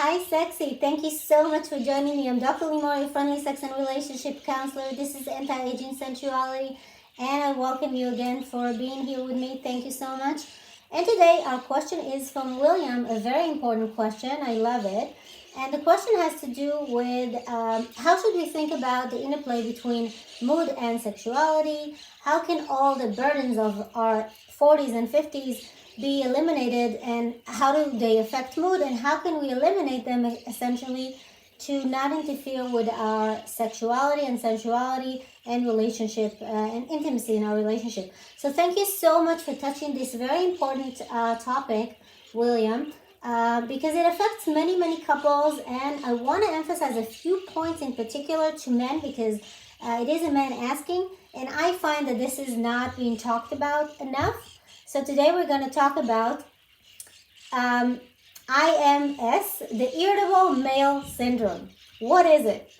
Hi, Sexy. Thank you so much for joining me. I'm Dr. Limor, your friendly sex and relationship counselor. This is Anti-Aging Sensuality, and I welcome you again for being here with me. Thank you so much. And today, our question is from William, a very important question. I love it. And the question has to do with how should we think about the interplay between mood and sexuality? How can all the burdens of our 40s and 50s be eliminated, and how do they affect mood, and how can we eliminate them essentially to not interfere with our sexuality and sensuality and relationship and intimacy in our relationship. So thank you so much for touching this very important topic, William, because it affects many couples, and I want to emphasize a few points in particular to men because it is a man asking, and I find that this is not being talked about enough. So today we're going to talk about IMS, the irritable male syndrome. What is it?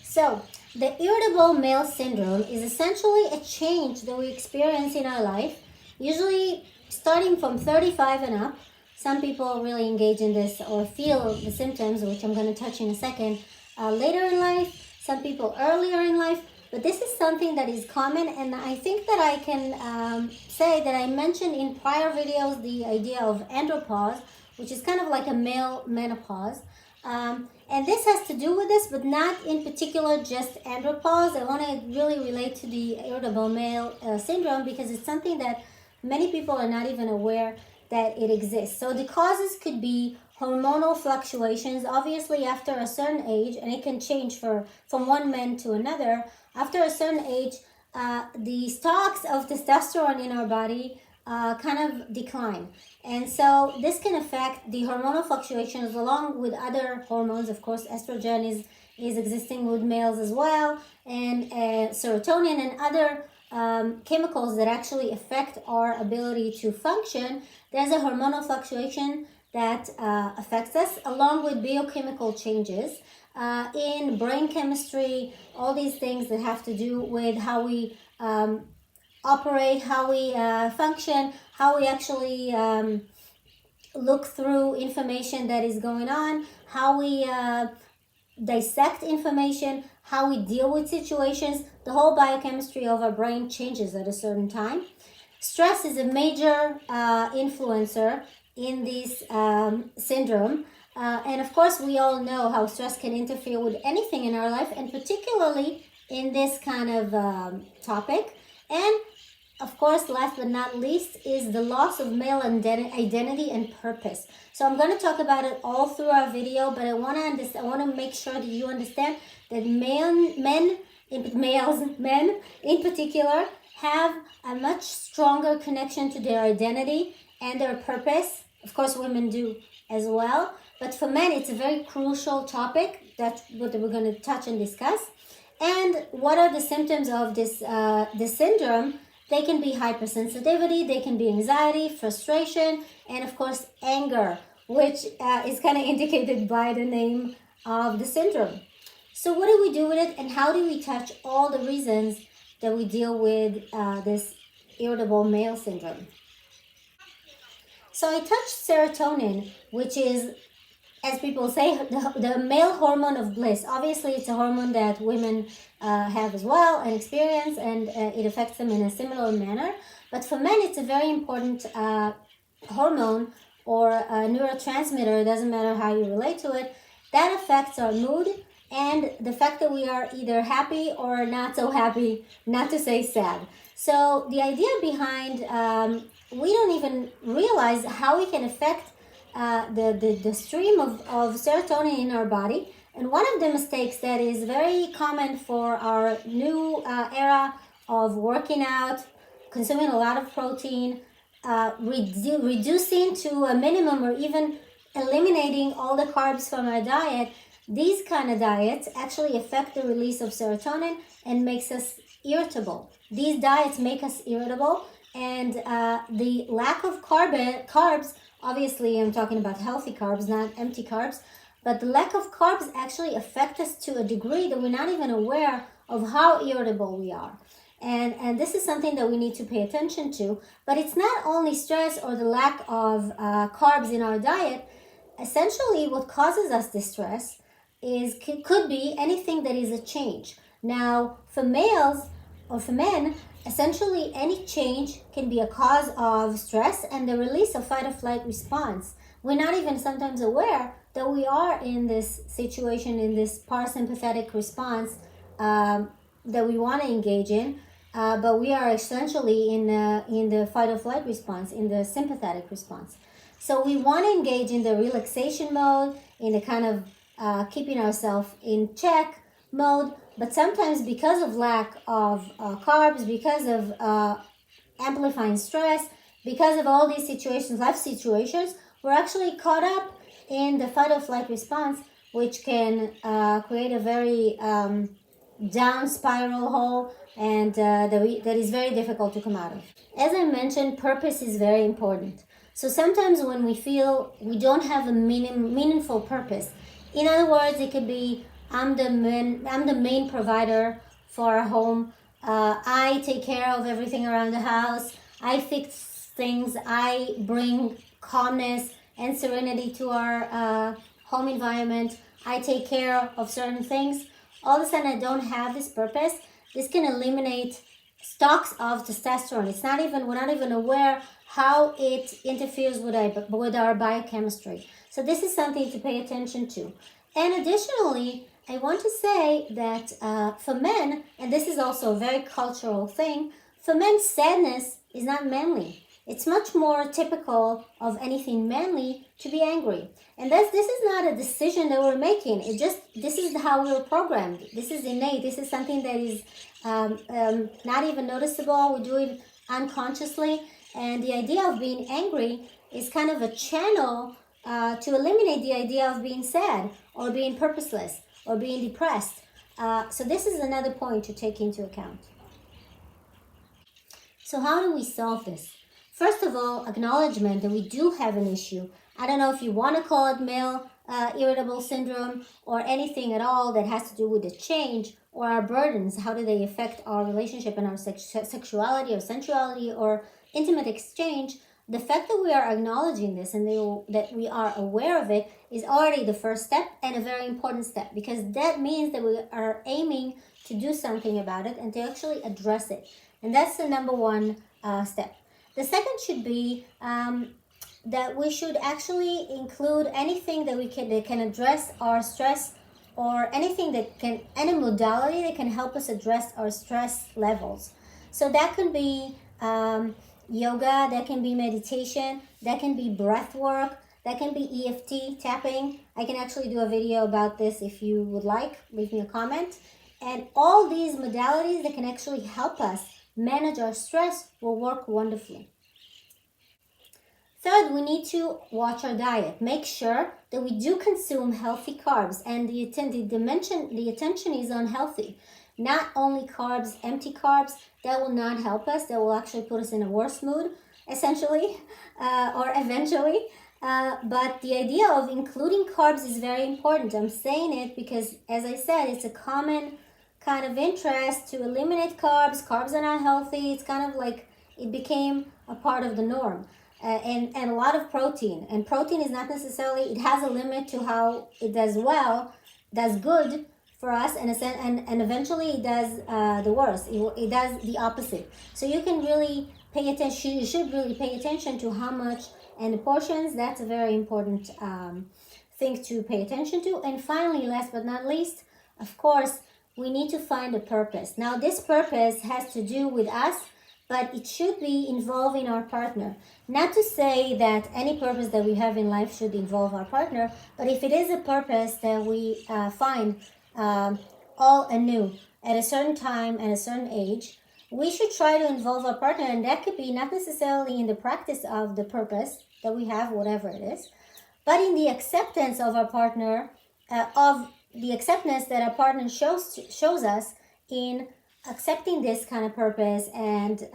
So the irritable male syndrome is essentially a change that we experience in our life, usually starting from 35 and up. Some people really engage in this or feel the symptoms, which I'm going to touch in a second, later in life, some people earlier in life. But this is something that is common, and I think that I can say that I mentioned in prior videos the idea of andropause, which is kind of like a male menopause. And this has to do with this, but not in particular just andropause. I want to really relate to the irritable male syndrome because it's something that many people are not even aware that it exists. So the causes could be hormonal fluctuations, obviously after a certain age, and it can change from one man to another. After a certain age, the stocks of testosterone in our body kind of decline. And so this can affect the hormonal fluctuations along with other hormones. Of course, estrogen is existing with males as well, and serotonin and other chemicals that actually affect our ability to function. There's a hormonal fluctuation that affects us along with biochemical changes in brain chemistry, all these things that have to do with how we operate, how we function, how we actually look through information that is going on, how we dissect information, how we deal with situations. The whole biochemistry of our brain changes at a certain time. Stress is a major influencer in this syndrome. And of course, we all know how stress can interfere with anything in our life, and particularly in this kind of topic. And of course, last but not least, is the loss of male identity and purpose. So I'm going to talk about it all through our video, but I want to make sure that you understand that men in particular have a much stronger connection to their identity and their purpose. Of course, women do as well. But for men, it's a very crucial topic. That's what we're going to touch and discuss. And what are the symptoms of this syndrome? They can be hypersensitivity, they can be anxiety, frustration, and of course, anger, which is kind of indicated by the name of the syndrome. So what do we do with it, and how do we touch all the reasons that we deal with this irritable male syndrome? So I touched serotonin, which is, as people say, the male hormone of bliss. Obviously, it's a hormone that women have as well and experience, and it affects them in a similar manner. But for men, it's a very important hormone or a neurotransmitter. It doesn't matter how you relate to it. That affects our mood and the fact that we are either happy or not so happy, not to say sad. So the idea behind, we don't even realize how we can affect the stream of serotonin in our body. And one of the mistakes that is very common for our new era of working out, consuming a lot of protein, reducing to a minimum or even eliminating all the carbs from our diet, these kind of diets actually affect the release of serotonin and makes us irritable. These diets make us irritable, and the lack of carbs, obviously I'm talking about healthy carbs, not empty carbs, but the lack of carbs actually affect us to a degree that we're not even aware of how irritable we are. And this is something that we need to pay attention to. But it's not only stress or the lack of carbs in our diet. Essentially, what causes us distress could be anything that is a change. Now, for males or for men, essentially any change can be a cause of stress and the release of fight or flight response. We're not even sometimes aware that we are in this situation, in this parasympathetic response that we want to engage in, but we are essentially in the fight or flight response, in the sympathetic response. So we want to engage in the relaxation mode, in the kind of keeping ourselves in check mode, but sometimes because of lack of carbs, because of amplifying stress, because of all these situations, life situations, we're actually caught up in the fight or flight response, which can create a very down spiral hole, and that is very difficult to come out of. As I mentioned, purpose is very important. So sometimes when we feel we don't have a meaningful purpose, in other words, it could be I'm the main provider for our home. I take care of everything around the house. I fix things. I bring calmness and serenity to our home environment. I take care of certain things. All of a sudden, I don't have this purpose. This can eliminate stocks of testosterone. We're not even aware how it interferes with our biochemistry. So this is something to pay attention to. And additionally, I want to say that for men, and this is also a very cultural thing, for men, sadness is not manly. It's much more typical of anything manly to be angry. And this is not a decision that we're making. This is how we were programmed. This is innate. This is something that is not even noticeable. We do it unconsciously. And the idea of being angry is kind of a channel to eliminate the idea of being sad or being purposeless or being depressed. So this is another point to take into account. So how do we solve this? First of all, acknowledgement that we do have an issue. I don't know if you want to call it male irritable syndrome or anything at all that has to do with the change or our burdens. How do they affect our relationship and our sexuality or sensuality or intimate exchange? The fact that we are acknowledging this and that we are aware of it is already the first step and a very important step, because that means that we are aiming to do something about it and to actually address it. And that's the number one step. The second should be that we should actually include anything that can address our stress, or any modality that can help us address our stress levels. So that could be yoga, that can be meditation, that can be breath work, that can be EFT tapping. I can actually do a video about this if you would like. Leave me a comment. And all these modalities that can actually help us manage our stress will work wonderfully. Third, we need to watch our diet. Make sure that we do consume healthy carbs, and the attention is on healthy. Not only carbs, empty carbs, that will not help us. That will actually put us in a worse mood, essentially, or eventually. But the idea of including carbs is very important. I'm saying it because, as I said, it's a common kind of interest to eliminate carbs. Carbs are not healthy. It's kind of like it became a part of the norm. And a lot of protein. And protein is not necessarily, it has a limit to how it does good for us, and eventually it does the worst. It does the opposite. So you can really pay attention, you should really pay attention to how much and the portions. That's a very important thing to pay attention to. And finally, last but not least, of course, we need to find a purpose. Now, this purpose has to do with us, but it should be involving our partner. Not to say that any purpose that we have in life should involve our partner, but if it is a purpose that we find all anew at a certain time and a certain age, we should try to involve our partner. And that could be not necessarily in the practice of the purpose that we have, whatever it is, but in the acceptance of our partner, of the acceptance that our partner shows us in accepting this kind of purpose and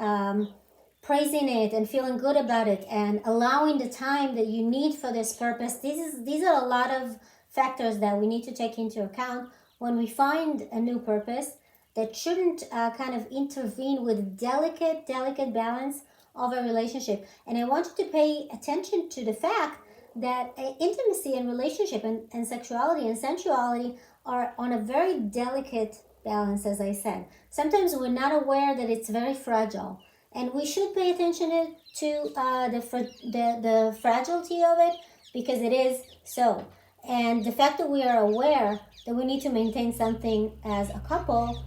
praising it and feeling good about it and allowing the time that you need for this purpose. These are a lot of factors that we need to take into account when we find a new purpose. that shouldn't kind of intervene with delicate balance of a relationship. And I want you to pay attention to the fact that intimacy and relationship and sexuality and sensuality are on a very delicate balance, as I said. Sometimes we're not aware that it's very fragile, and we should pay attention to the fragility of it, because it is so. And the fact that we are aware that we need to maintain something as a couple,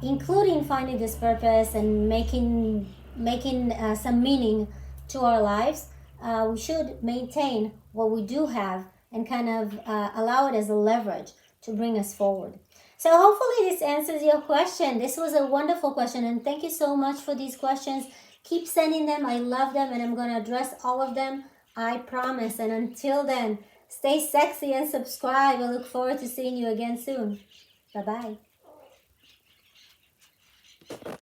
including finding this purpose and making some meaning to our lives, we should maintain what we do have and kind of allow it as a leverage to bring us forward. So hopefully this answers your question. This was a wonderful question, and thank you so much for these questions. Keep sending them. I love them, and I'm going to address all of them, I promise. And until then, stay sexy and subscribe. I look forward to seeing you again soon. Bye-bye.